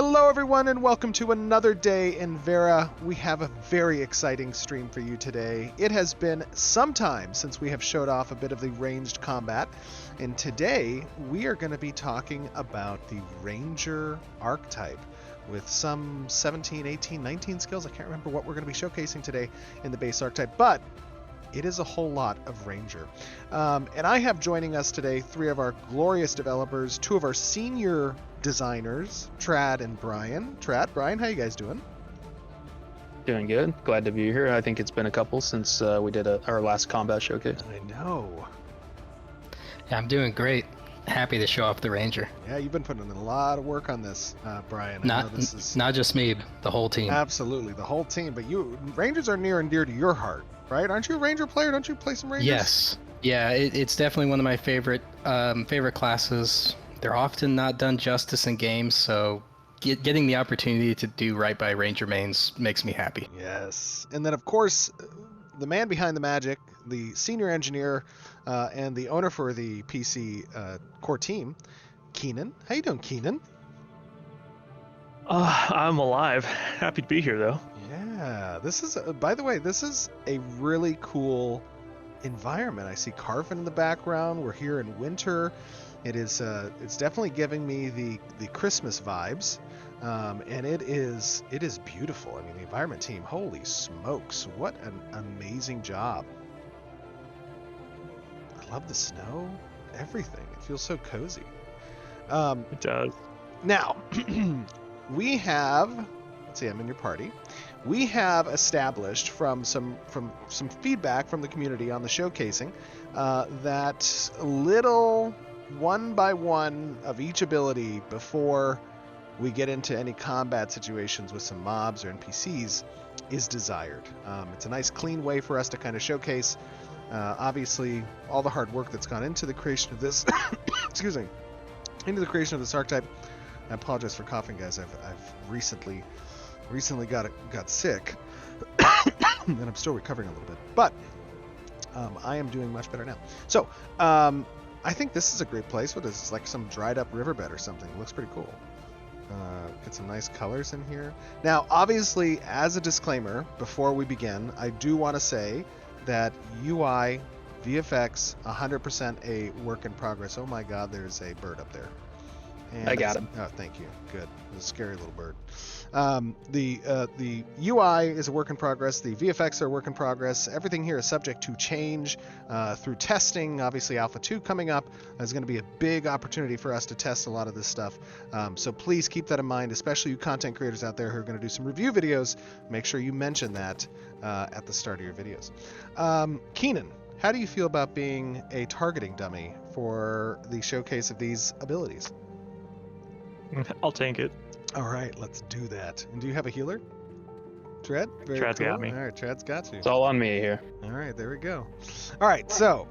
Hello everyone and welcome to another day in Vera. We have a very exciting stream for you today. It has been some time since we have showed off a bit of the ranged combat, and today we are going to be talking about the Ranger archetype with some 17, 18, 19 skills. I can't remember what we're going to be showcasing today in the base archetype, but it is a whole lot of Ranger. And I have joining us today three of our glorious developers, two of our senior designers, Trad and Brian. Trad, Brian, how you guys doing? Doing good. Glad to be here. I think it's been a couple since we did our last combat showcase. I know. Yeah, I'm doing great. Happy to show off the Ranger. Yeah, you've been putting in a lot of work on this, Brian. Not just me, the whole team. Absolutely, the whole team. But you, Rangers are near and dear to your heart, right? Aren't you a Ranger player? Don't you play some Rangers? Yes. Yeah, it's definitely one of my favorite classes. They're often not done justice in games, so getting the opportunity to do right by Ranger mains makes me happy. Yes. And then, of course, the man behind the magic, the senior engineer and the owner for the PC core team, Keenan. How you doing, Keenan? I'm alive. Happy to be here, though. Yeah. This is, by the way, this is a really cool environment. I see Carvin in the background. We're here in winter. It is it's definitely giving me the Christmas vibes, and it is beautiful. I mean, the environment team, holy smokes, what an amazing job. I love the snow, everything. It feels so cozy. It does. Now we have, let's see, I'm in your party. We have established from some feedback from the community on the showcasing that little one by one of each ability before we get into any combat situations with some mobs or NPCs is desired. It's a nice clean way for us to kind of showcase obviously all the hard work that's gone into the creation of this excuse me, into the creation of this archetype. I apologize for coughing, guys. I've recently got sick and I'm still recovering a little bit, but I am doing much better now. So I think this is a great place. What is this, like some dried up riverbed or something? It looks pretty cool. Get some nice colors in here. Now, obviously, as a disclaimer, before we begin, I do want to say that UI, VFX, 100% a work in progress. Oh my God, there's a bird up there. And I got him. Oh, thank you. Good. It's a scary little bird. The UI is a work in progress. The VFX are a work in progress. Everything here is subject to change through testing. Obviously, Alpha 2 coming up is going to be a big opportunity for us to test a lot of this stuff. So please keep that in mind, especially you content creators out there who are going to do some review videos. Make sure you mention that at the start of your videos. Keenan, how do you feel about being a targeting dummy for the showcase of these abilities? I'll tank it. All right, let's do that. And do you have a healer? Trad? Very Trad's cool. got me. All right, Trad's got you. It's all on me here. All right, there we go. All right, so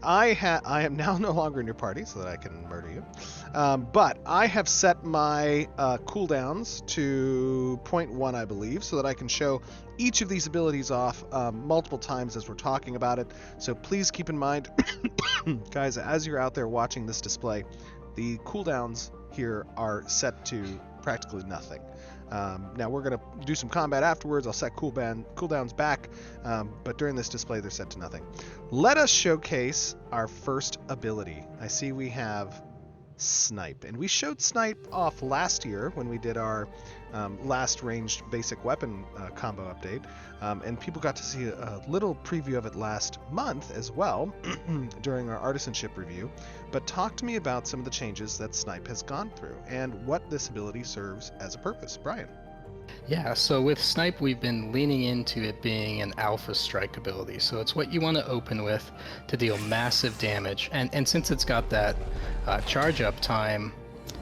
I am now no longer in your party so that I can murder you. But I have set my cooldowns to 0.1, I believe, so that I can show each of these abilities off multiple times as we're talking about it. So please keep in mind, guys, as you're out there watching this display, the cooldowns here are set to practically nothing. Now we're going to do some combat afterwards. I'll set cooldowns back, but during this display they're set to nothing. Let us showcase our first ability. I see we have Snipe, and we showed Snipe off last year when we did our last ranged basic weapon combo update, and people got to see a little preview of it last month as well during our artisanship review. But talk to me about some of the changes that Snipe has gone through and what this ability serves as a purpose. Brian. Yeah, so with Snipe, we've been leaning into it being an alpha strike ability. So it's what you want to open with to deal massive damage. And since it's got that charge up time,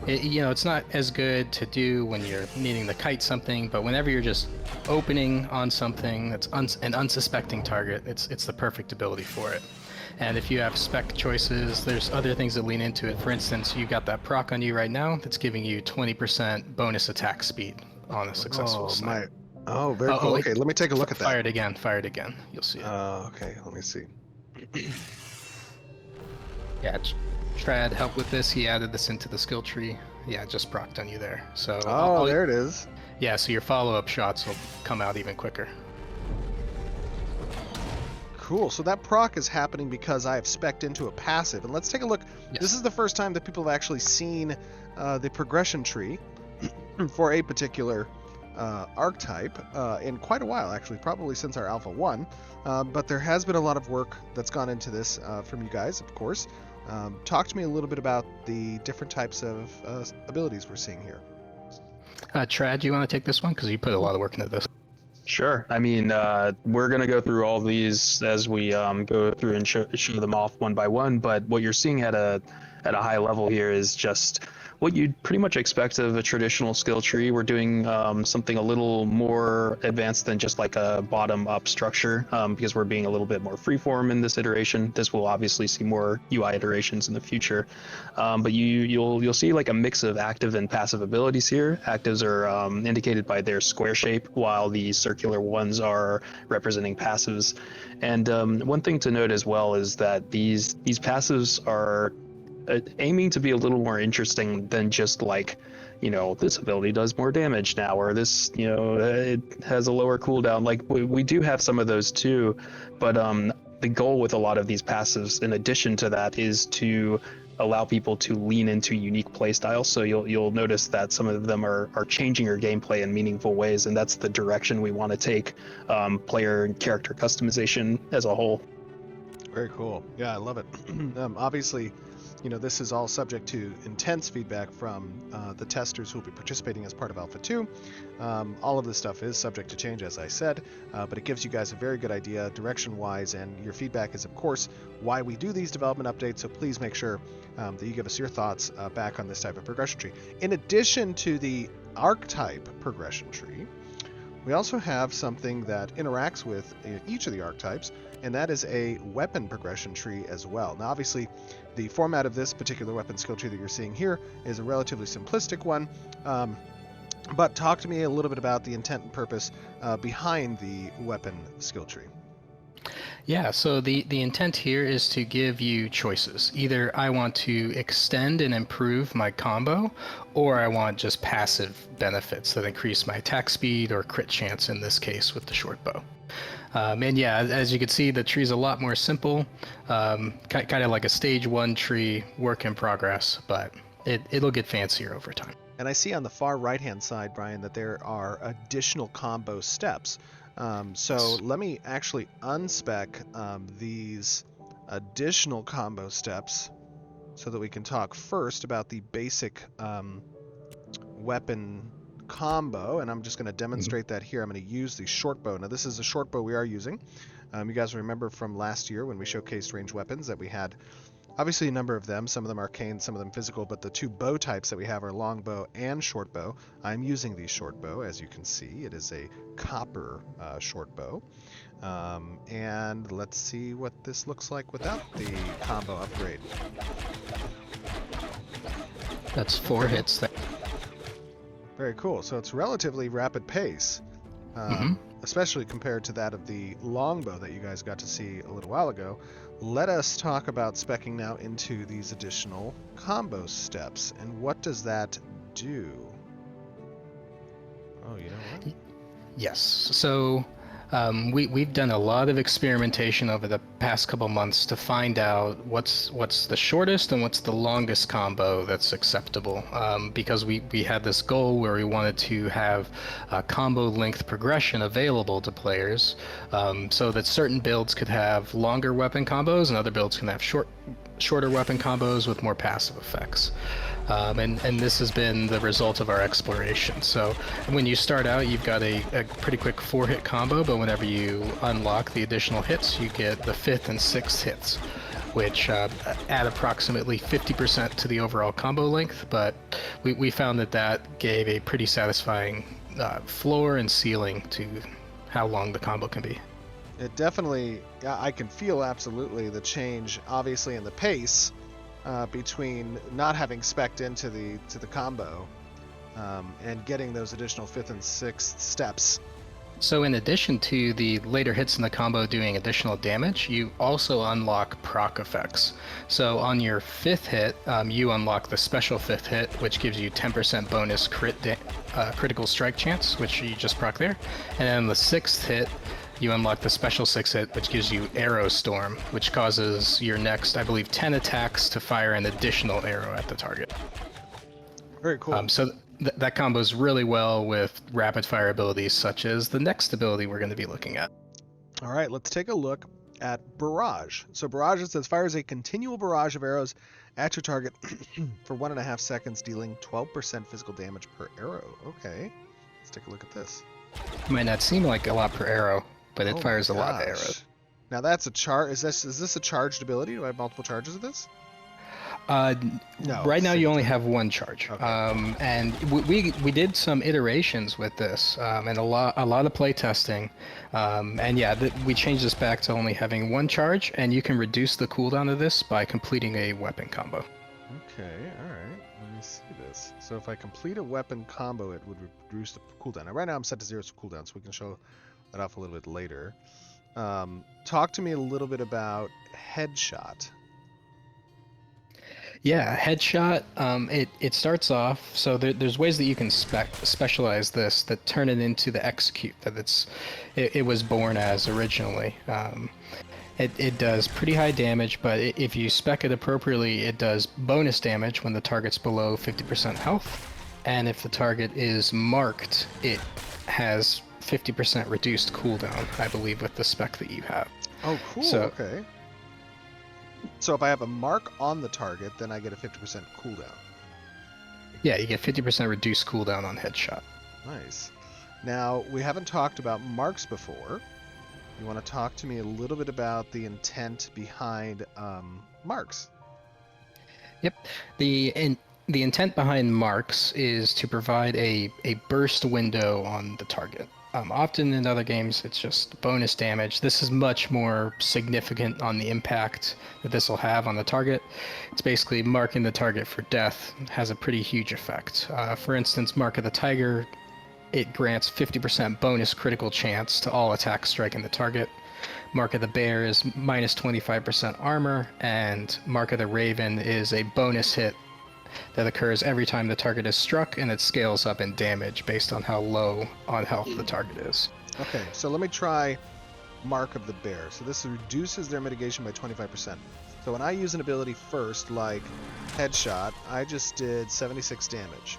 it's not as good to do when you're needing to kite something, but whenever you're just opening on something that's an unsuspecting target, it's the perfect ability for it. And if you have spec choices, there's other things that lean into it. For instance, you got that proc on you right now that's giving you 20% bonus attack speed on a successful snipe. Oh, very cool. Okay, let me take a look at that. Fired again. You'll see it. Okay, let me see. Yeah, Trad helped with this. He added this into the skill tree. Yeah, just procced on you there. So Oh, there it is. Yeah, so your follow-up shots will come out even quicker. Cool. So that proc is happening because I have spec'd into a passive. And let's take a look. Yes. This is the first time that people have actually seen the progression tree for a particular archetype in quite a while, actually, probably since our Alpha 1. But there has been a lot of work that's gone into this from you guys, of course. Talk to me a little bit about the different types of abilities we're seeing here. Trad, do you want to take this one? Because you put a lot of work into this. Sure. I mean, we're going to go through all these as we go through and show them off one by one. But what you're seeing at a high level here is just what you'd pretty much expect of a traditional skill tree. We're doing something a little more advanced than just like a bottom-up structure because we're being a little bit more freeform in this iteration. This will obviously see more UI iterations in the future, but you'll see like a mix of active and passive abilities here. Actives are indicated by their square shape, while the circular ones are representing passives. And one thing to note as well is that these passives are aiming to be a little more interesting than just like, this ability does more damage now, or this, it has a lower cooldown. Like we do have some of those too, but the goal with a lot of these passives, in addition to that, is to allow people to lean into unique playstyles. So you'll notice that some of them are changing your gameplay in meaningful ways, and that's the direction we want to take player and character customization as a whole. Very cool. Yeah, I love it. Obviously, this is all subject to intense feedback from the testers who will be participating as part of Alpha 2. All of this stuff is subject to change, as I said, but it gives you guys a very good idea direction-wise, and your feedback is, of course, why we do these development updates, so please make sure that you give us your thoughts back on this type of progression tree. In addition to the archetype progression tree, we also have something that interacts with each of the archetypes, and that is a weapon progression tree as well. Now, obviously, the format of this particular weapon skill tree that you're seeing here is a relatively simplistic one, but talk to me a little bit about the intent and purpose behind the weapon skill tree. Yeah, so the intent here is to give you choices. Either I want to extend and improve my combo, or I want just passive benefits that increase my attack speed or crit chance in this case with the short bow. And yeah, as you can see, the tree's a lot more simple, kind of like a stage 1 tree, work in progress, but it'll get fancier over time. And I see on the far right-hand side, Brian, that there are additional combo steps. So let me actually unspec these additional combo steps so that we can talk first about the basic weapon combo, and I'm just going to demonstrate that here. I'm going to use the short bow. Now, this is a short bow we are using. You guys remember from last year when we showcased ranged weapons that we had obviously a number of them. Some of them arcane, some of them physical, but the two bow types that we have are longbow and short bow. I'm using the short bow, as you can see. It is a copper short bow. And let's see what this looks like without the combo upgrade. That's 4 hits there. Very cool. So it's relatively rapid pace, especially compared to that of the longbow that you guys got to see a little while ago. Let us talk about speccing now into these additional combo steps. And what does that do? Oh, you know what? Yes. So we've done a lot of experimentation over the past couple months to find out what's the shortest and what's the longest combo that's acceptable, because we had this goal where we wanted to have combo length progression available to players, so that certain builds could have longer weapon combos and other builds can have shorter weapon combos with more passive effects. And this has been the result of our exploration. So when you start out, you've got a pretty quick 4-hit combo, but whenever you unlock the additional hits, you get the 5th and 6th hits, which add approximately 50% to the overall combo length. But we found that gave a pretty satisfying floor and ceiling to how long the combo can be. It definitely, I can feel absolutely the change, obviously, in the pace between not having spec'd into the combo and getting those additional 5th and 6th steps So in addition to the later hits in the combo doing additional damage, you also unlock proc effects. So on your 5th hit, you unlock the special 5th hit, which gives you 10% bonus critical strike chance, which you just proc there. And then the 6th hit, you unlock the special 6th hit, which gives you Arrow Storm, which causes your next, I believe, 10 attacks to fire an additional arrow at the target. Very cool. So that combos really well with rapid fire abilities such as the next ability we're going to be looking at. All right, let's take a look at Barrage. So Barrage, it says, fires a continual barrage of arrows at your target for 1.5 seconds, dealing 12% physical damage per arrow. Okay, let's take a look at this. It might not seem like a lot per arrow, but it Oh fires a my lot of gosh. arrows. Now that's a charge. Is this a charged ability? Do I have multiple charges of this? No. Right now you single only charge. have one charge. Okay. And we did some iterations with this, and a lot of play testing. And yeah, we changed this back to only having one charge, and you can reduce the cooldown of this by completing a weapon combo. Okay, alright. Let me see this. So if I complete a weapon combo, it would reduce the cooldown. Now, right now I'm set to 0 cooldown, so we can show that off a little bit later. Talk to me a little bit about Headshot. Yeah, headshot. It starts off. So there's ways that you can specialize this that turn it into the execute that it was born as originally. It does pretty high damage, but if you spec it appropriately, it does bonus damage when the target's below 50% health, and if the target is marked, it has 50% reduced cooldown, I believe, with the spec that you have. Oh, cool. So- Okay. So if I have a mark on the target, then I get a 50% cooldown. Yeah, you get 50% reduced cooldown on headshot. Nice. Now, we haven't talked about marks before. You want to talk to me a little bit about the intent behind marks? Yep. The intent behind marks is to provide a burst window on the target. Often in other games, it's just bonus damage. This is much more significant on the impact that this will have on the target. It's basically marking the target for death. It has a pretty huge effect. For instance, Mark of the Tiger, it grants 50% bonus critical chance to all attacks striking the target. Mark of the Bear is minus 25% armor, and Mark of the Raven is a bonus hit that occurs every time the target is struck, and it scales up in damage based on how low on health the target is. Okay, so let me try Mark of the Bear. So this reduces their mitigation by 25%. So when I use an ability first, like Headshot, I just did 76 damage.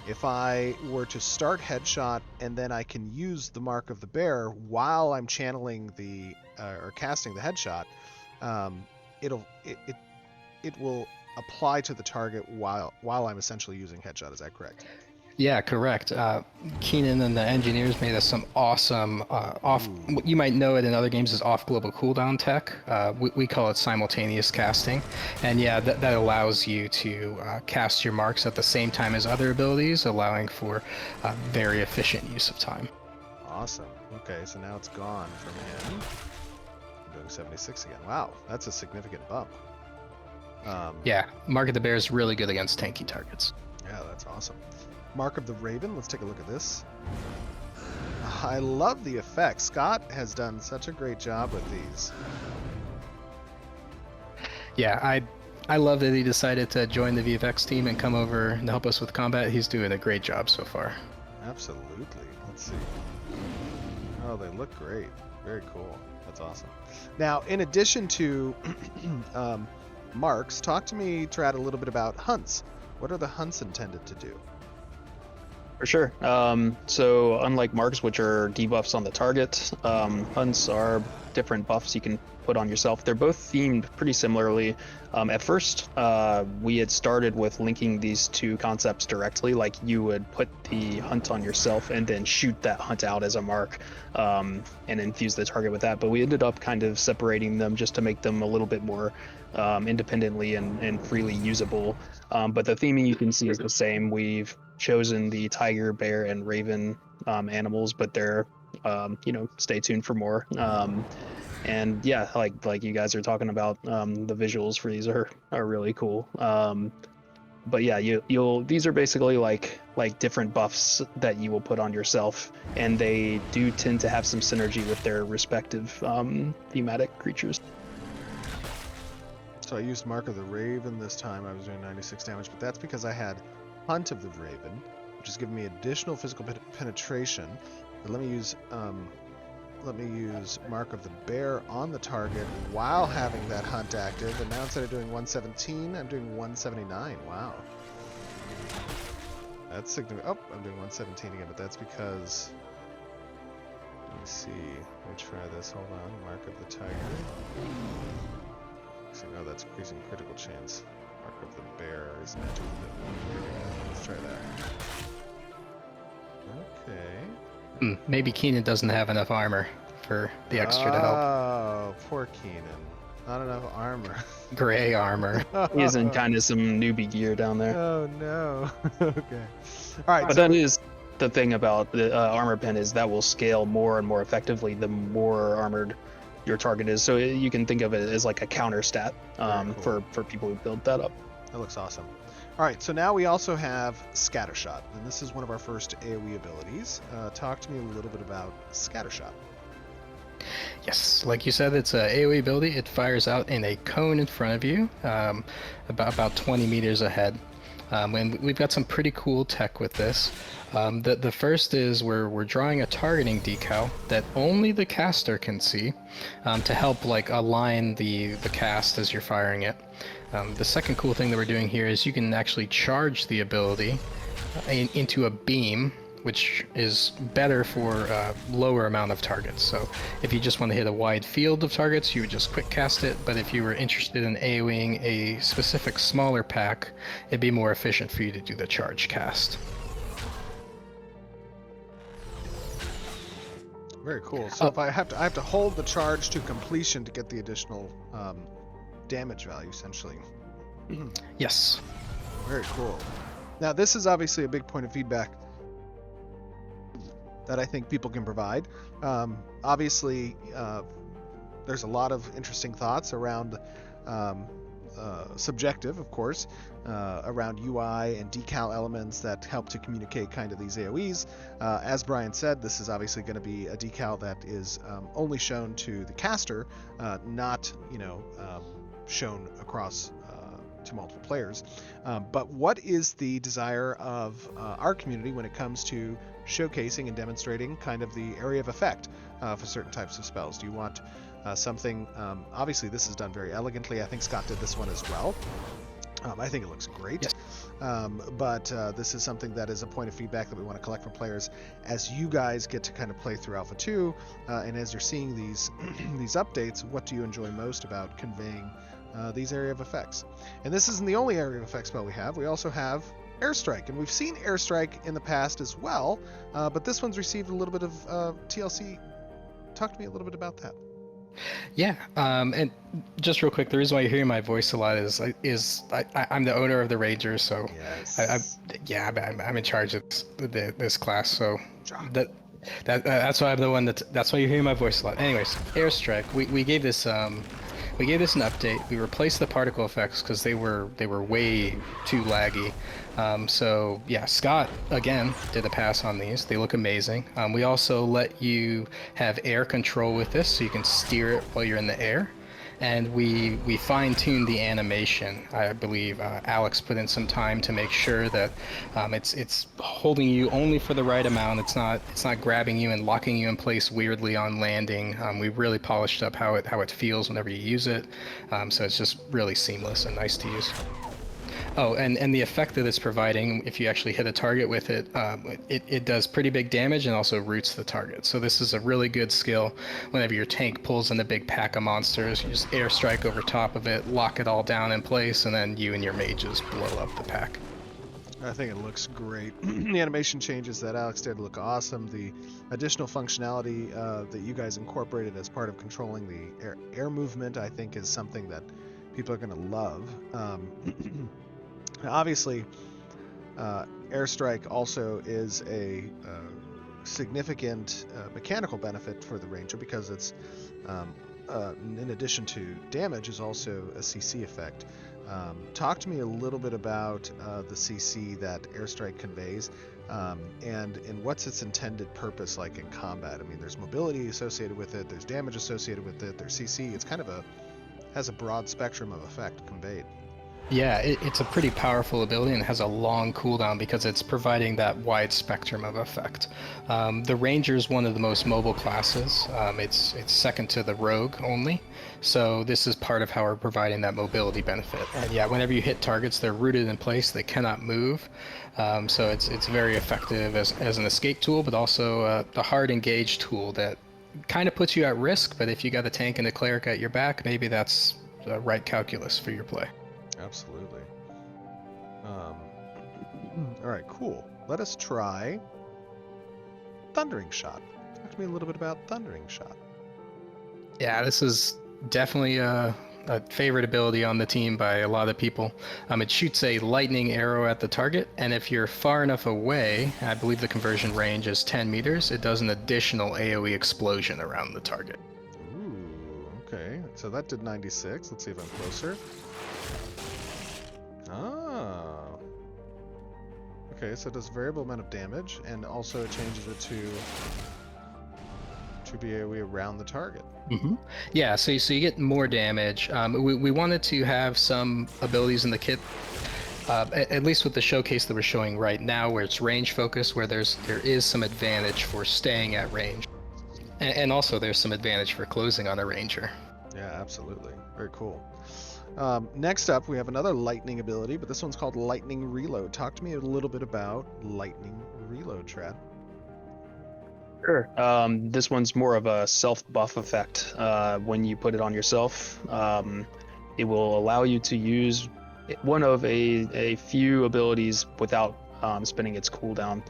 If I were to start Headshot and then I can use the Mark of the Bear while I'm channeling the or casting the Headshot, it will apply to the target while I'm essentially using Headshot. Is that correct? Yeah, correct. Keenan and the engineers made us some awesome what you might know it in other games as off-global cooldown tech. We call it simultaneous casting. And yeah, that allows you to cast your marks at the same time as other abilities, allowing for very efficient use of time. Awesome. Okay, so now it's gone from him. I'm doing 76 again. Wow, that's a significant bump. Yeah, Mark of the Bear is really good against tanky targets. Yeah, that's awesome. Mark of the Raven, let's take a look at this. I love the effects. Scott has done such a great job with these. Yeah, I love that he decided to join the VFX team and come over and help us with combat. He's doing a great job so far. Absolutely. Let's see. Oh, they look great. Very cool. That's awesome. Now, in addition to marks, talk to me, Trad, a little bit about hunts. What are the hunts intended to do? For sure. So unlike marks, which are debuffs on the target, hunts are different buffs you can put on yourself. They're both themed pretty similarly. At first, we had started with linking these two concepts directly, like you would put the hunt on yourself and then shoot that hunt out as a mark, and infuse the target with that. But we ended up kind of separating them just to make them a little bit more independently and freely usable. But the theming you can see is the same. We've chosen the tiger, bear, and raven animals, but they're stay tuned for more. And yeah, like you guys are talking about, the visuals for these are really cool. but yeah, you'll these are basically like different buffs that you will put on yourself, and they do tend to have some synergy with their respective thematic creatures. So I used Mark of the Raven this time. I was doing 96 damage, but that's because I had Hunt of the Raven, which is giving me additional physical penetration. But let me use Mark of the Bear on the target while having that Hunt active. And now instead of doing 117, I'm doing 179. Wow. That's significant. Oh, I'm doing 117 again, but that's because... Let me see. Let me try this. Hold on. Mark of the Tiger. So, no, that's increasing critical chance. Mark of the Bear is magic. Here we go. Let's try that. Okay. Maybe Keenan doesn't have enough armor for the extra to help. Oh, poor Keenan. Not enough armor. Gray armor. He's in kind of some newbie gear down there. Oh no. Okay. All right. But that is the thing about the armor pen, is that will scale more and more effectively the more armored your target is. So you can think of it as like a counter stat Cool. for people who build that up. That looks awesome. All right, so now we also have Scattershot, and this is one of our first AoE abilities. Talk to me a little bit about Scattershot. Yes, like you said, it's a AoE ability. It fires out in a cone in front of you, about 20 meters ahead. And we've got some pretty cool tech with this. The first is we're drawing a targeting decal that only the caster can see to help like align the cast as you're firing it. The second cool thing that we're doing here is you can actually charge the ability into a beam, which is better for lower amount of targets. So if you just want to hit a wide field of targets, you would just quick cast it. But if you were interested in AoEing a specific smaller pack, it'd be more efficient for you to do the charge cast. Very cool. So if I have to hold the charge to completion to get the additional damage value, essentially. Yes. Very cool. Now this is obviously a big point of feedback that I think people can provide. Obviously, there's a lot of interesting thoughts around subjective, of course, around UI and decal elements that help to communicate kind of these AoEs. As Brian said, this is obviously going to be a decal that is only shown to the caster, not shown across to multiple players. But what is the desire of our community when it comes to showcasing and demonstrating kind of the area of effect for certain types of spells? Do you want something, obviously this is done very elegantly. I think Scott did this one as well. I think it looks great. Yes. But this is something that is a point of feedback that we want to collect from players as you guys get to kind of play through Alpha 2, and as you're seeing these these updates, what do you enjoy most about conveying these area of effects? And this isn't the only area of effect spell we have. We also have Airstrike, and we've seen Airstrike in the past as well, but this one's received a little bit of TLC. Talk to me a little bit about that. Yeah, and just real quick, the reason why you're hearing my voice a lot is I'm the owner of the Ranger, so Yes. I'm in charge of this class, so that's why I'm the one that's why you're hearing my voice a lot. Anyways, Airstrike, we gave this an update. We replaced the particle effects because they were way too laggy. So yeah, Scott again did a pass on these. They look amazing. We also let you have air control with this, so you can steer it while you're in the air. And we fine-tuned the animation. I believe Alex put in some time to make sure that it's holding you only for the right amount. It's not grabbing you and locking you in place weirdly on landing. We really polished up how it feels whenever you use it. So it's just really seamless and nice to use. Oh, and the effect that it's providing, if you actually hit a target with it, it does pretty big damage and also roots the target. So this is a really good skill whenever your tank pulls in a big pack of monsters. You just airstrike over top of it, lock it all down in place, and then you and your mages blow up the pack. I think it looks great. The animation changes that Alex did look awesome. The additional functionality that you guys incorporated as part of controlling the air movement, I think, is something that people are going to love. Obviously, Airstrike also is a significant mechanical benefit for the Ranger because it's, in addition to damage, is also a CC effect. Talk to me a little bit about the CC that airstrike conveys, and what's its intended purpose like in combat. I mean, there's mobility associated with it, there's damage associated with it, there's CC. It's kind of has a broad spectrum of effect conveyed. Yeah, it's a pretty powerful ability and has a long cooldown because it's providing that wide spectrum of effect. The Ranger is one of the most mobile classes. It's second to the Rogue only, so this is part of how we're providing that mobility benefit. And yeah, whenever you hit targets, they're rooted in place, they cannot move, so it's very effective as an escape tool, but also a hard engage tool that kind of puts you at risk, but if you got a tank and a cleric at your back, maybe that's the right calculus for your play. Absolutely. All right, cool. Let us try Thundering Shot. Talk to me a little bit about Thundering Shot. Yeah, this is definitely a favorite ability on the team by a lot of people. It shoots a lightning arrow at the target, and if you're far enough away, I believe the conversion range is 10 meters, it does an additional AoE explosion around the target. Ooh, okay. So that did 96. Let's see if I'm closer. Oh. Okay, so it does variable amount of damage, and also it changes it to be AoE around the target. Mm-hmm. Yeah, so you get more damage. We wanted to have some abilities in the kit, at least with the showcase that we're showing right now, where it's range focused, where there is some advantage for staying at range, and also there's some advantage for closing on a ranger. Yeah, absolutely. Very cool. Next up, we have another lightning ability, but this one's called Lightning Reload. Talk to me a little bit about Lightning Reload, Trad. Sure. This one's more of a self-buff effect. When you put it on yourself, it will allow you to use one of a few abilities without spending its cooldown.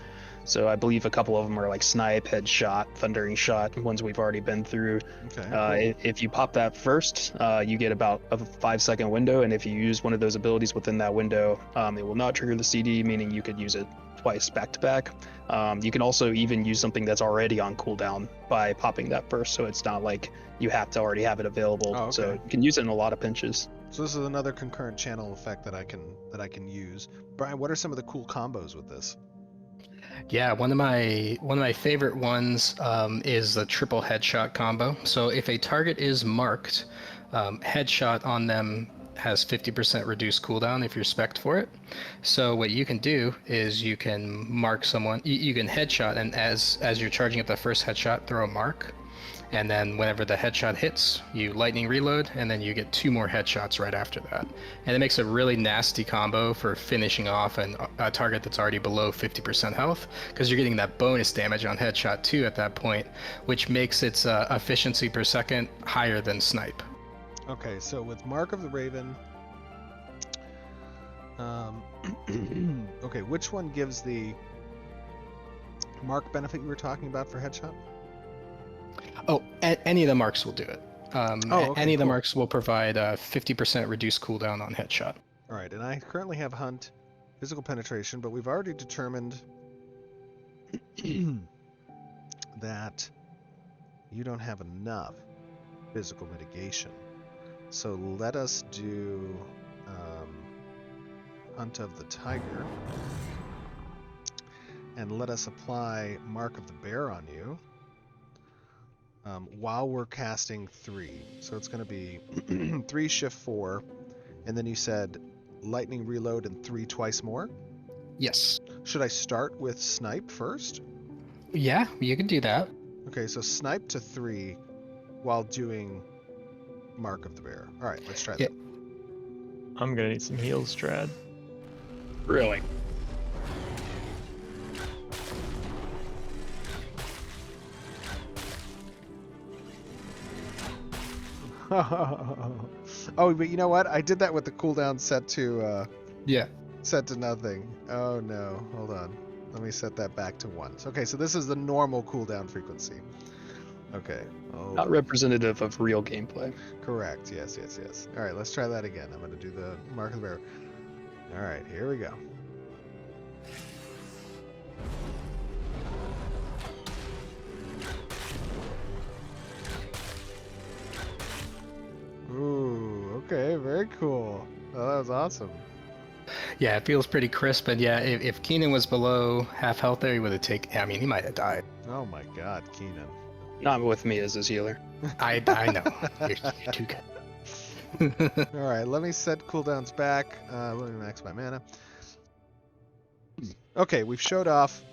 So I believe a couple of them are like Snipe, Headshot, Thundering Shot, ones we've already been through. Okay, cool. If you pop that first, you get about a 5-second window, and if you use one of those abilities within that window, it will not trigger the CD, meaning you could use it twice back to back. You can also even use something that's already on cooldown by popping that first, so it's not like you have to already have it available. Oh, okay. So you can use it in a lot of pinches. So this is another concurrent channel effect that I can use. Brian, what are some of the cool combos with this? Yeah, one of my favorite ones is the triple headshot combo. So if a target is marked, headshot on them has 50% reduced cooldown if you're spec'd for it. So what you can do is you can mark someone, you can headshot, and as you're charging up the first headshot, throw a mark. And then whenever the headshot hits, you lightning reload, and then you get 2 more headshots right after that. And it makes a really nasty combo for finishing off a target that's already below 50% health, because you're getting that bonus damage on headshot too at that point, which makes its efficiency per second higher than Snipe. Okay, so with Mark of the Raven, okay, which one gives the mark benefit you were talking about for headshot? Oh, any of the marks will do it. Okay, any of the cool. marks will provide 50% reduced cooldown on headshot. All right, and I currently have Hunt, Physical Penetration, but we've already determined that you don't have enough physical mitigation. So let us do Hunt of the Tiger, and let us apply Mark of the Bear on you. While we're casting 3. So it's going to be 3 shift 4, and then you said lightning reload and 3 twice more? Yes. Should I start with Snipe first? Yeah, you can do that. Okay, so Snipe to 3 while doing Mark of the Bear. Alright, let's try that. I'm gonna need some heals, Trad. Really? Oh, but you know what? I did that with the cooldown set to nothing. Oh no, hold on. Let me set that back to 1. Okay, so this is the normal cooldown frequency. Okay. Oh. Not representative of real gameplay. Correct. Yes. All right, let's try that again. I'm going to do the Mark of the Bear. All right, here we go. Ooh, okay, very cool. Oh, that was awesome. Yeah, it feels pretty crisp, and yeah, if Keenan was below half health there, he would have taken. I mean, he might have died. Oh my God, Keenan. Not with me as his healer. I know. You're too good. All right, let me set cooldowns back. Let me max my mana. Okay, we've showed off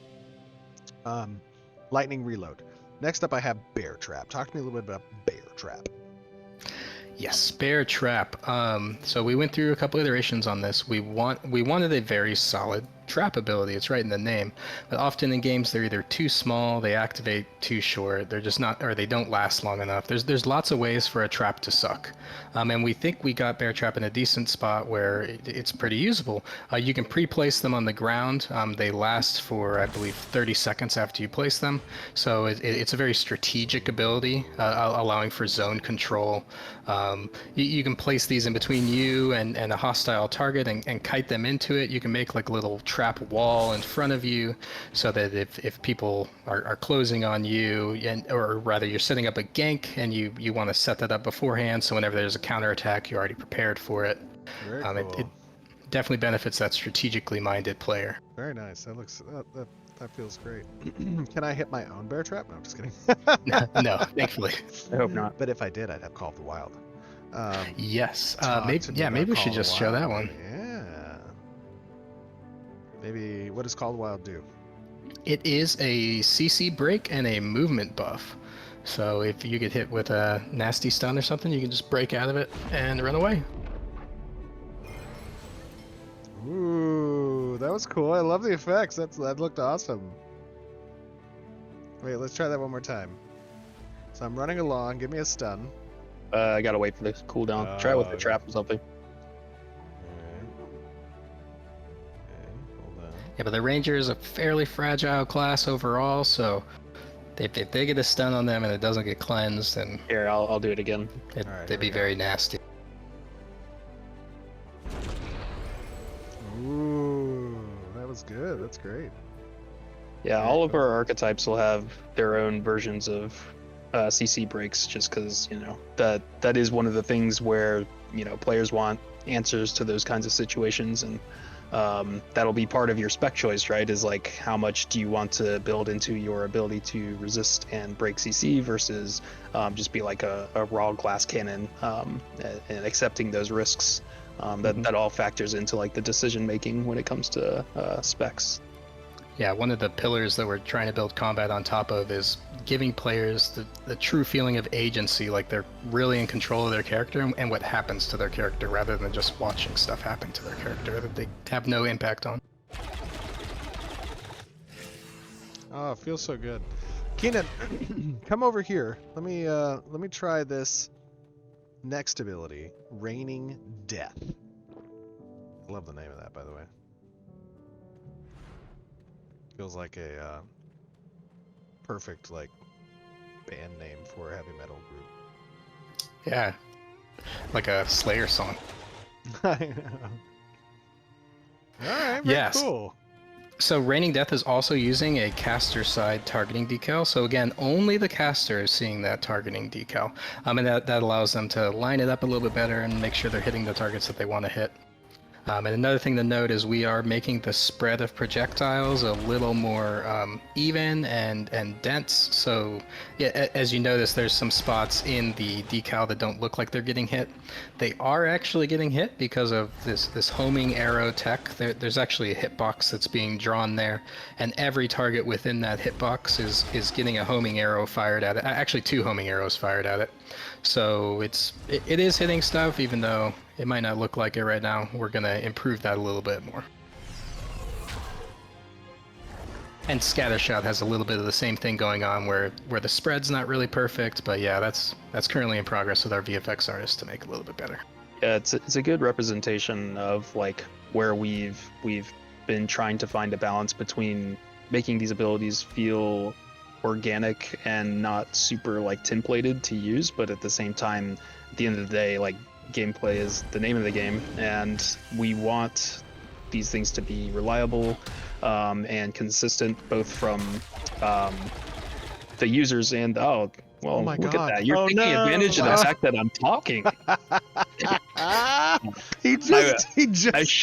lightning reload. Next up, I have bear trap. Talk to me a little bit about bear trap. Yes, bear trap. So we went through a couple iterations on this. We wanted a very solid trap ability. It's right in the name. But often in games they're either too small, they activate too short, they're just not, or they don't last long enough. There's lots of ways for a trap to suck. And we think we got bear trap in a decent spot where it's pretty usable. You can pre-place them on the ground. They last for, I believe, 30 seconds after you place them. So it's a very strategic ability, allowing for zone control. You can place these in between you and a hostile target and kite them into it. You can make like a little trap wall in front of you so that if people are closing on you, or rather you're setting up a gank and you want to set that up beforehand, so whenever there's a counterattack, you're already prepared for it. Very cool. It definitely benefits that strategically minded player. Very nice. That looks that feels great. Can I hit my own bear trap? No, I'm just kidding. No, thankfully. I hope not. But if I did, I'd have Call of the Wild. Yes. Talk Maybe to me about we Call should of the just show that Wild. one. Yeah. Maybe, what does Call of the Wild do? It is a CC break and a movement buff. So if you get hit with a nasty stun or something, you can just break out of it and run away. Ooh, that was cool. I love the effects. That looked awesome. Wait, let's try that one more time. So I'm running along. Give me a stun. I gotta wait for the cooldown. Try it with the okay. trap or something. Hold on. Yeah, but the ranger is a fairly fragile class overall, so if they get a stun on them and it doesn't get cleansed, then Here, I'll do it again. All right, here they'd we be go. very nasty. Ooh, that was good. That's great. Yeah, Very all of cool. our archetypes will have their own versions of CC breaks, just because that is one of the things where players want answers to those kinds of situations, and that'll be part of your spec choice, right? Is like how much do you want to build into your ability to resist and break CC versus just be like a raw glass cannon, and accepting those risks. That all factors into like the decision making when it comes to specs. Yeah, one of the pillars that we're trying to build combat on top of is giving players the true feeling of agency, like they're really in control of their character and what happens to their character, rather than just watching stuff happen to their character that they have no impact on. Oh, it feels so good. Keenan, come over here. Let me try this next ability, Raining Death. I love the name of that, by the way. Feels like a perfect like band name for a heavy metal group. Yeah, like a Slayer song. I know. All right, very Yes. cool. So Raining Death is also using a caster side targeting decal. So again, only the caster is seeing that targeting decal. And that allows them to line it up a little bit better and make sure they're hitting the targets that they want to hit. And another thing to note is we are making the spread of projectiles a little more even and dense. So yeah, as you notice, there's some spots in the decal that don't look like they're getting hit. They are actually getting hit because of this homing arrow tech. There's actually a hitbox that's being drawn there, and every target within that hitbox is getting a homing arrow fired at it. Actually, 2 homing arrows fired at it. So it is hitting stuff, even though it might not look like it right now. We're going to improve that a little bit more. And Scattershot has a little bit of the same thing going on where the spread's not really perfect, but yeah, that's currently in progress with our VFX artist to make it a little bit better. Yeah, it's a good representation of like where we've been trying to find a balance between making these abilities feel organic and not super like templated to use, but at the same time, at the end of the day, like gameplay is the name of the game, and we want these things to be reliable and consistent, both from the users and Oh my look God. at that, you're Oh, taking no. advantage of the fact that I'm talking. he just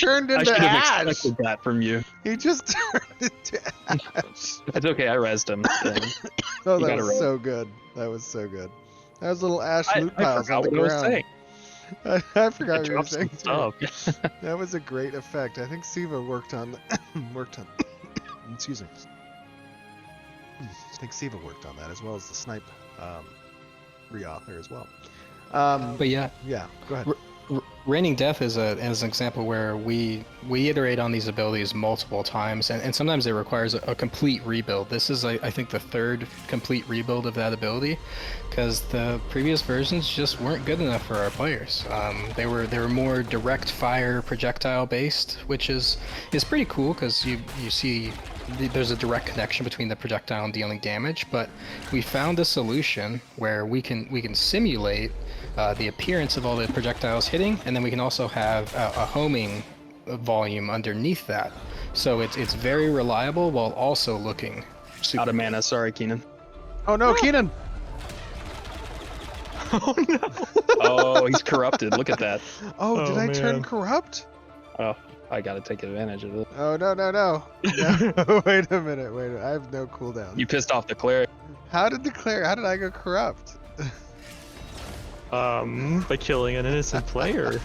turned I into should have ash. expected that from you. He just turned into ash. It's okay, I rezzed him. Oh, You that gotta was roll. so good. That was so good. That was little ash I loot piles forgot on the what I was ground. saying. I forgot I what you were dropped saying some too. stuff. That was a great effect. I think Siva worked on excuse me. I think Siva worked on that as well as the snipe reauthor as well. But yeah, Yeah, go ahead. Raining Death is an example where we iterate on these abilities multiple times, and sometimes it requires a complete rebuild. This is, I think, the third complete rebuild of that ability, because the previous versions just weren't good enough for our players. They were more direct fire projectile based, which is pretty cool because you see there's a direct connection between the projectile and dealing damage. But we found a solution where we can simulate the appearance of all the projectiles hitting, and then we can also have a homing volume underneath that. So it's very reliable while also looking super. Out of mana, sorry, Keenan. Oh no, Keenan! Oh no! Oh, he's corrupted. Look at that. Oh, did Oh, I turn man. corrupt? Oh, I gotta take advantage of it. Oh no. No, wait a minute. I have no cooldown. You pissed off the cleric. How did I go corrupt? By killing an innocent player.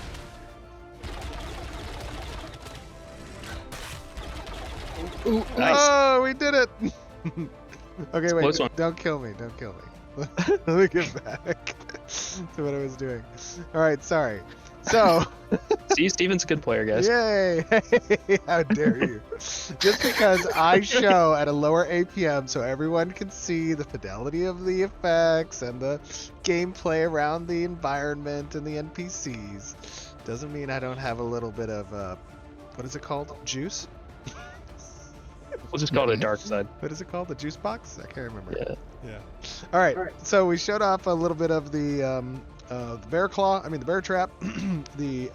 Ooh, Nice. Oh, we did it! Okay, wait. close one. Don't kill me. Let me get back to what I was doing. All right, sorry. So, See, Steven's a good player, guys. yay! How dare you? Just because I show at a lower APM so everyone can see the fidelity of the effects and the gameplay around the environment and the NPCs doesn't mean I don't have a little bit of, what is it called? Juice? We'll just call it a dark side. What is it called? The juice box? I can't remember. Yeah. Yeah. All right. So we showed off a little bit of the bear claw. I mean the bear trap. The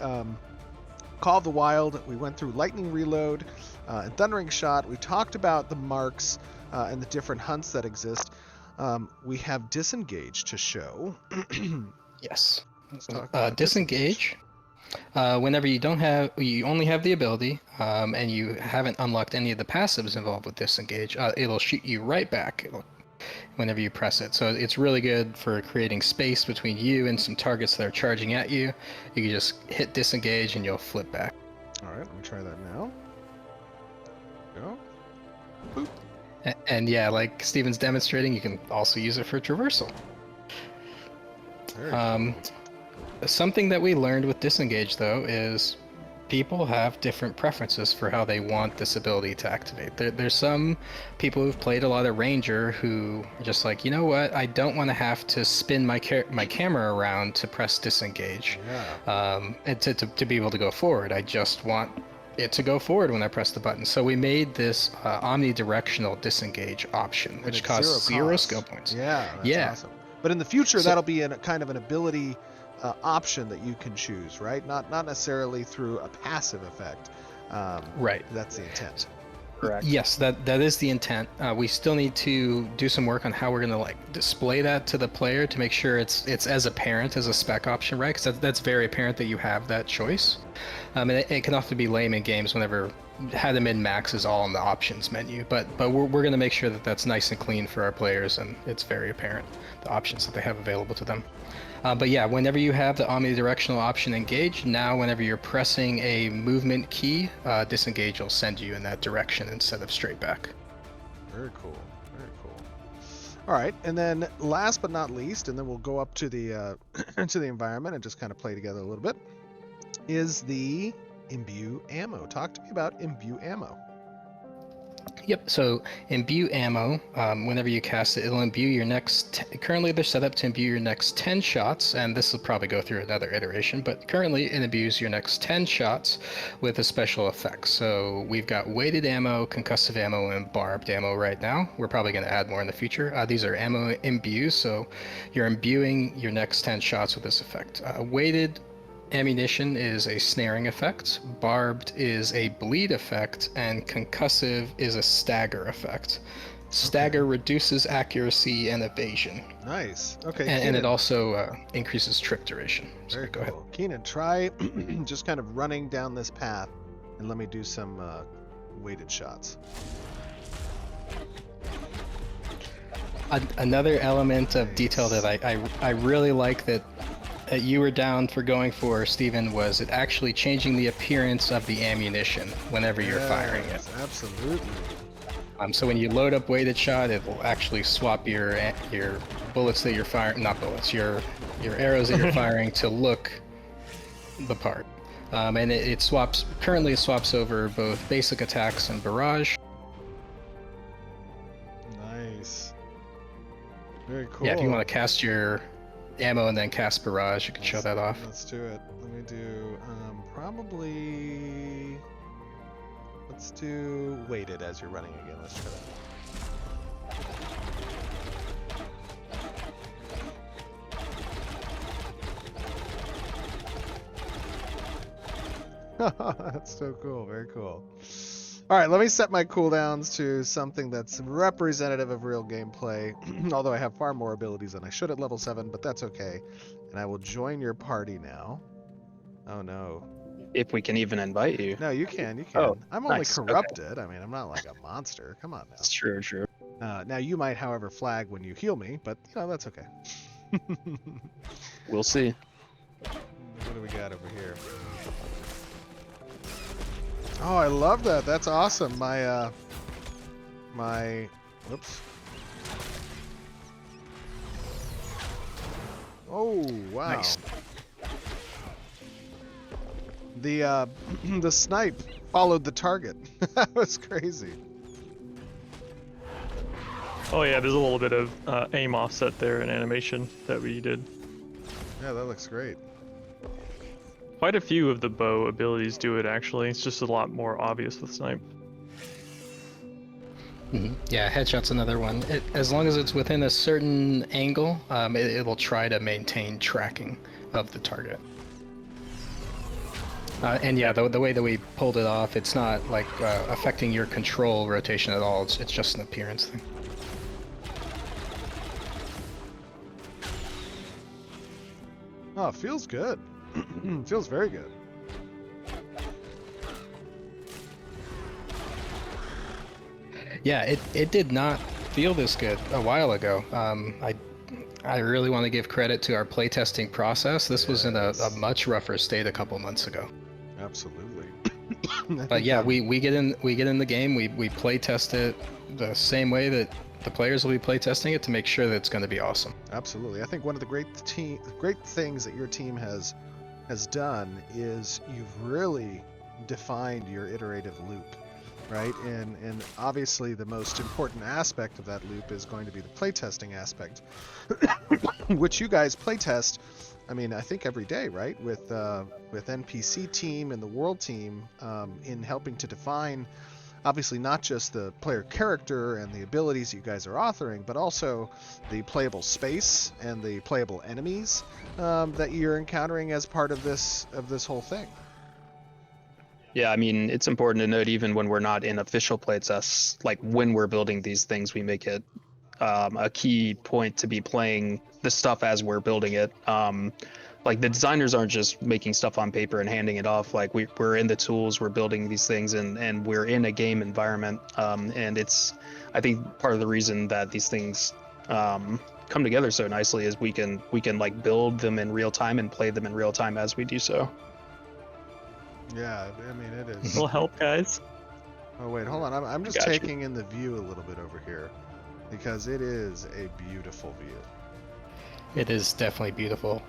Call of the Wild. We went through lightning reload and thundering shot. We talked about the marks and the different hunts that exist. We have disengage to show. yes. Let's talk about Disengage. Whenever you only have the ability, and you haven't unlocked any of the passives involved with disengage, it'll shoot you right back whenever you press it. So it's really good for creating space between you and some targets that are charging at you. You can just hit disengage and you'll flip back. All right. Let me try that now. Go. Boop. And yeah, like Steven's demonstrating, you can also use it for traversal. Very cool. Something that we learned with disengage, though, is people have different preferences for how they want this ability to activate. There's some people who've played a lot of Ranger who are just like, you know what, I don't want to have to spin my camera around to press disengage, Yeah. and to be able to go forward. I just want it to go forward when I press the button. So we made this omnidirectional disengage option, And which it's costs zero cost. skill points. Yeah, that's Yeah. awesome. But in the future, So- that'll be a kind of an ability option that you can choose, right? Not necessarily through a passive effect. Right. That's the intent. Correct. Yes, that is the intent. We still need to do some work on how we're gonna like display that to the player to make sure it's as apparent as a spec option, right? Because that's very apparent that you have that choice. And it can often be lame in games whenever how to min max is all in the options menu. But we're gonna make sure that that's nice and clean for our players, and it's very apparent the options that they have available to them. But yeah, whenever you have the omnidirectional option engaged, now whenever you're pressing a movement key, disengage will send you in that direction instead of straight back. Very cool. Very cool. All right, and then last but not least, and then we'll go up to the to the environment and just kind of play together a little bit, is the imbue ammo. Talk to me about imbue ammo. Yep, so imbue ammo, whenever you cast it, it'll imbue your next, currently they're set up to imbue your next 10 shots, and this will probably go through another iteration, but currently it imbues your next 10 shots with a special effect. So we've got weighted ammo, concussive ammo, and barbed ammo right now. We're probably going to add more in the future. These are ammo imbues, so you're imbuing your next 10 shots with this effect. Weighted ammunition is a snaring effect, barbed is a bleed effect, and concussive is a stagger effect. Stagger reduces accuracy and evasion, Nice. Okay, and it Keenan. also increases trip duration. So Very go ahead. cool. Keenan, try just kind of running down this path, and let me do some weighted shots. Another element of detail Nice. that I really like that you were down for going for, Steven, was it actually changing the appearance of the ammunition whenever you're firing it. Yes, absolutely. So when you load up weighted shot, it will actually swap your bullets that you're firing, not bullets, your arrows that you're firing to look the part. And it swaps, currently it swaps over both basic attacks and barrage. Nice. Very cool. Yeah, if you want to cast your ammo and then cast barrage, you can show that off. Let's do it. Let me do probably. Let's do weighted as you're running again. Let's try that. That's so cool. Very cool. All right, let me set my cooldowns to something that's representative of real gameplay, although I have far more abilities than I should at level 7, but that's okay. And I will join your party now. Oh no. If we can even invite you. No, you can, you can. Oh, I'm only nice, okay. corrupted. I mean, I'm not like a monster. Come on That's true. now. Now, you might, however, flag when you heal me, but, you know, that's okay. We'll see. What do we got over here? Oh, I love that. That's awesome. Whoops. Oh, wow. Nice. The snipe followed the target. That was crazy. Oh yeah, there's a little bit of aim offset there in animation that we did. Yeah, that looks great. Quite a few of the bow abilities do it actually. It's just a lot more obvious with snipe. Yeah, headshot's another one. As long as it's within a certain angle, it will try to maintain tracking of the target. And yeah, the way that we pulled it off, it's not like affecting your control rotation at all. It's just an appearance thing. Oh, it feels good. Feels very good. Yeah, it did not feel this good a while ago. I really want to give credit to our playtesting process. This was in a much rougher state a couple months ago. Absolutely. But yeah, we get in the game, we play test it the same way that the players will be play testing it to make sure that it's going to be awesome. Absolutely. I think one of the great things that your team has done is you've really defined your iterative loop, right? And obviously the most important aspect of that loop is going to be the playtesting aspect, which you guys playtest. I mean, I think every day, right? With NPC team and the world team, in helping to define, obviously not just the player character and the abilities you guys are authoring, but also the playable space and the playable enemies that you're encountering as part of this whole thing. Yeah, I mean, it's important to note even when we're not in official playtests, like when we're building these things, we make it a key point to be playing the stuff as we're building it. Like the designers aren't just making stuff on paper and handing it off. Like we're in the tools, we're building these things, and we're in a game environment. And it's, I think, part of the reason that these things come together so nicely is we can like build them in real time and play them in real time as we do so. Yeah, I mean it is. It'll help, guys. Oh wait, hold on. I'm just Gotcha. taking in the view a little bit over here because it is a beautiful view. It is definitely beautiful.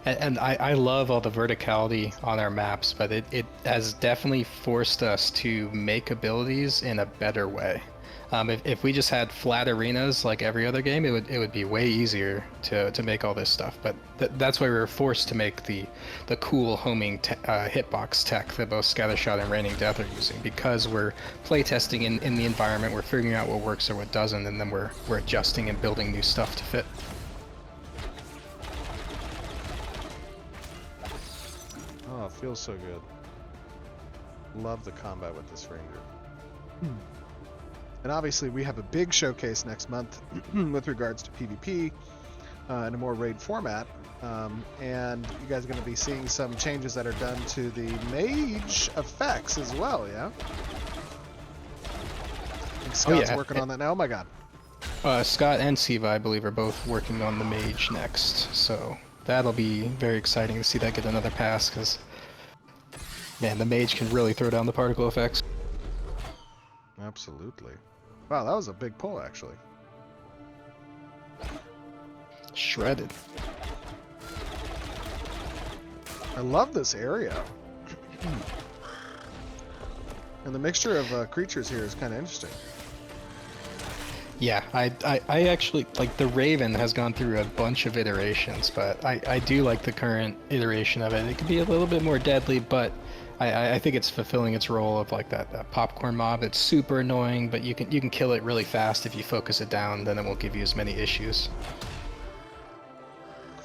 And I love all the verticality on our maps, but it has definitely forced us to make abilities in a better way. If we just had flat arenas like every other game, it would be way easier to make all this stuff. But that's why we were forced to make the cool homing hitbox tech that both Scattershot and Raining Death are using, because we're playtesting in the environment, we're figuring out what works or what doesn't, and then we're adjusting and building new stuff to fit. Oh, it feels so good. Love the combat with this ranger. And obviously, we have a big showcase next month with regards to PvP in a more raid format. And you guys are going to be seeing some changes that are done to the mage effects as well, yeah? I think Scott's working on that now. Oh my god. Scott and Siva, I believe, are both working on the mage next, so that'll be very exciting to see that get another pass, because, man, the mage can really throw down the particle effects. Absolutely. Wow, that was a big pull, actually. Shredded. I love this area. And the mixture of creatures here is kind of interesting. Yeah, I actually, like, the Raven has gone through a bunch of iterations, but I do like the current iteration of it. It could be a little bit more deadly, but I think it's fulfilling its role of, like, that popcorn mob. It's super annoying, but you can kill it really fast if you focus it down, then it won't give you as many issues.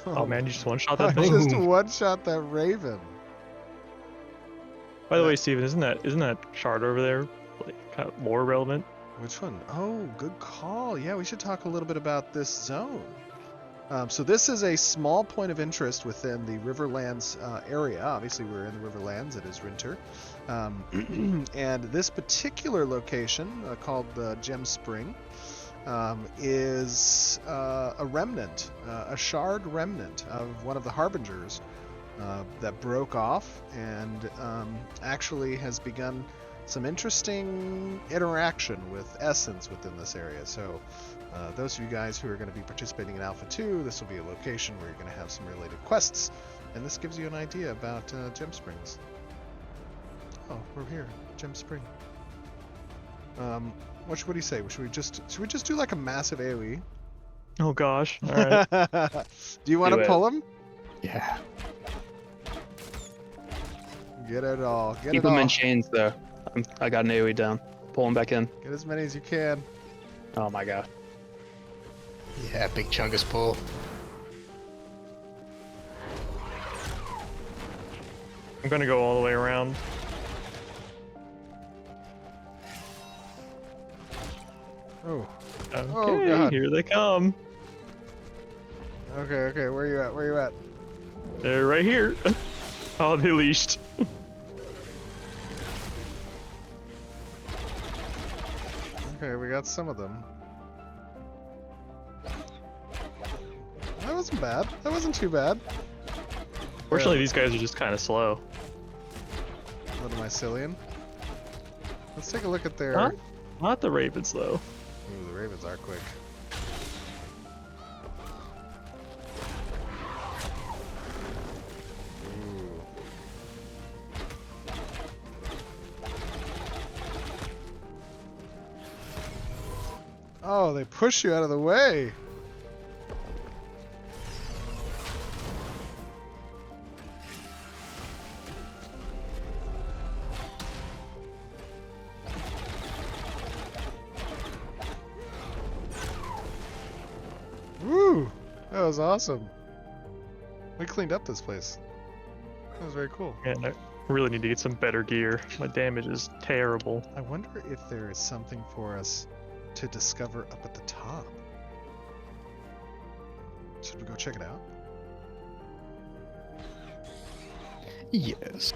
Oh man, you just one-shot that I thing? just one-shot that Raven. By the way, Steven, isn't that shard over there like kind of more relevant? Which one? Oh, good call. Yeah, we should talk a little bit about this zone. So this is a small point of interest within the Riverlands area. Obviously, we're in the Riverlands. It is winter. And this particular location, called Gem Spring, is a remnant, a shard remnant of one of the Harbingers that broke off and actually has begun some interesting interaction with Essence within this area. So those of you guys who are going to be participating in Alpha 2, this will be a location where you're going to have some related quests, and this gives you an idea about Gem Springs. Oh, we're here, Gem Spring. What do you say? Should we just do like a massive AoE? Oh gosh. All right. Do you want to pull him? Yeah. Get it all. Keep them in chains, though. I got an AoE down. Pull him back in. Get as many as you can. Oh my god. Yeah, big chungus pull. I'm gonna go all the way around. Oh. Okay, Oh, God. here they come. Okay, where you at? Where you at? They're right here. Oh, they leashed. Okay, we got some of them. That wasn't bad. That wasn't too bad. Fortunately, these guys are just kind of slow. Little mycelium. Let's take a look at their... Not the ravens, though. Ooh, the ravens are quick. Ooh. Oh, they push you out of the way. Woo! That was awesome. We cleaned up this place. That was very cool. Yeah, I really need to get some better gear. My damage is terrible. I wonder if there is something for us to discover up at the top. Should we go check it out? Yes.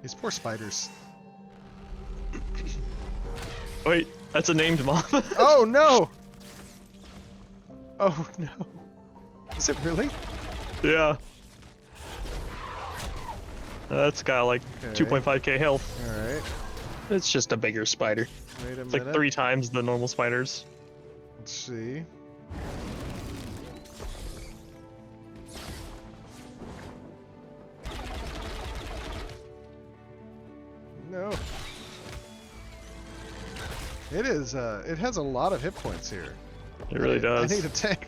These poor spiders. Wait, that's a named mob. Oh no! Oh no. Is it really? Yeah. That's got like Okay. 2.5k health. Alright. It's just a bigger spider. Wait a It's minute. like 3 times the normal spiders. Let's see. No. It is, it has a lot of hit points here. It really does. I need a tank.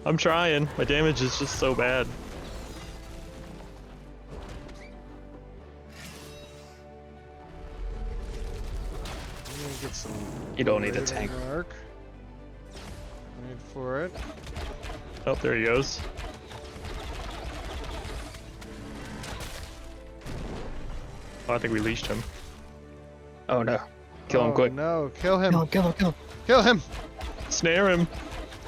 I'm trying. My damage is just so bad. I'm gonna get some You don't need a raven tank. mark. Wait for it. Oh, there he goes. Oh, I think we leashed him. Oh no. Kill him quick. No, kill him. Kill him. Kill him. Snare him.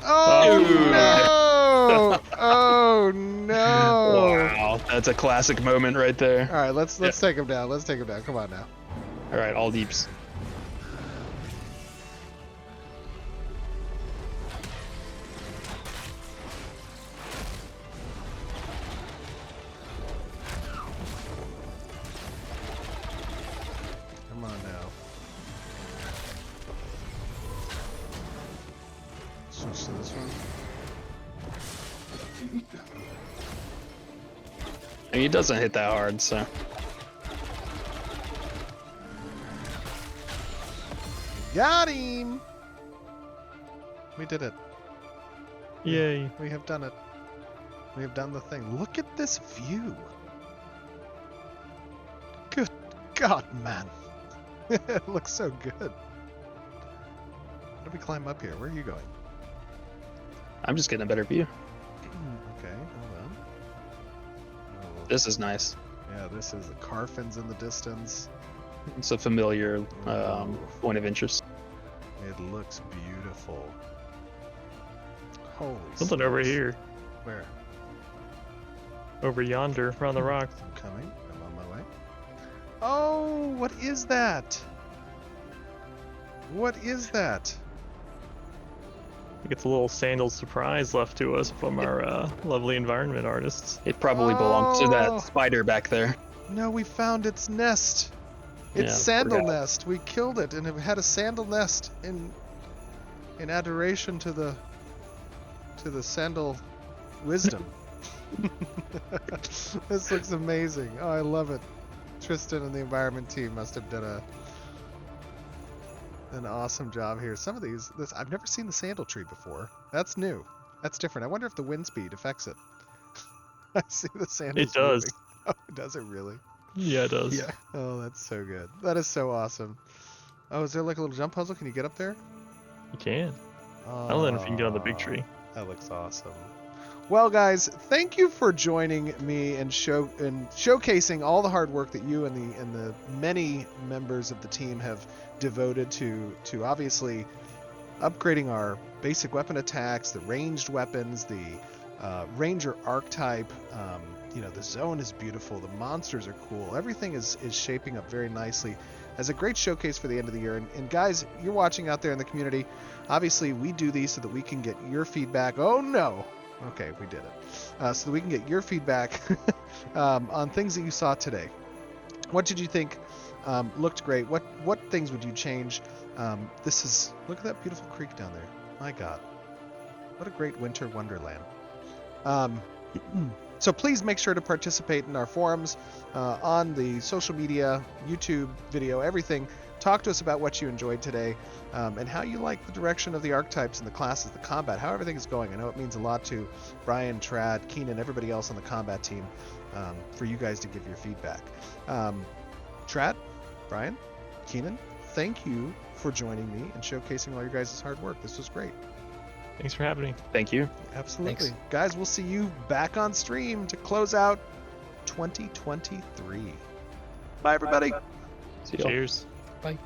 Oh Dude. no! Oh no! Wow, that's a classic moment right there. All right, let's take him down. Let's take him down. Come on now. All right, all deeps. Come on now. Switch to this one. I mean, it doesn't hit that hard, so. Got him! We did it. Yay. We have done it. We have done the thing. Look at this view. Good God, man. It looks so good. How do we climb up here? Where are you going? I'm just getting a better view. Okay, hold on. Oh, This is nice. yeah, this is the Carfins in the distance. It's a familiar point of interest. It looks beautiful. Holy Something over smokes. here. Where? Over yonder, around the rock. I'm coming. I'm on my way. Oh, what is that? What is that? I think it's a little sandal surprise left to us from our lovely environment artists. It probably belongs to Oh. that spider back there. No, we found its nest. Its Yeah, sandal forgot. nest. We killed it, and it had a sandal nest in adoration to the sandal wisdom. This looks amazing. Oh, I love it. Tristan and the environment team must have done an awesome job here. Some of these, I've never seen the sandal tree before. That's new. That's different. I wonder if the wind speed affects it. I see the sandal. It does. moving. Oh, does it really? Yeah, it does. Yeah. Oh, that's so good. That is so awesome. Oh, is there like a little jump puzzle? Can you get up there? You can. I don't know if you can get on the big Aw, tree. That looks awesome. Well, guys, thank you for joining me and showcasing all the hard work that you and the many members of the team have devoted to obviously upgrading our basic weapon attacks, the ranged weapons, the ranger archetype. The zone is beautiful. The monsters are cool. Everything is shaping up very nicely as a great showcase for the end of the year. And guys, you're watching out there in the community. Obviously, we do these so that we can get your feedback. Oh no. Okay, we did it. So that we can get your feedback on things that you saw today. What did you think looked great? What things would you change? Look at that beautiful creek down there. My God, what a great winter wonderland. So please make sure to participate in our forums, on the social media, YouTube video, everything. Talk to us about what you enjoyed today, and how you like the direction of the archetypes and the classes, the combat, how everything is going. I know it means a lot to Brian, Trad, Keenan, everybody else on the combat team, for you guys to give your feedback. Trad, Brian, Keenan, thank you for joining me and showcasing all your guys' hard work. This was great. Thanks for having me. Thank you. Absolutely. Thanks. Guys, we'll see you back on stream to close out 2023. Bye, everybody. See y'all. Cheers. Bye.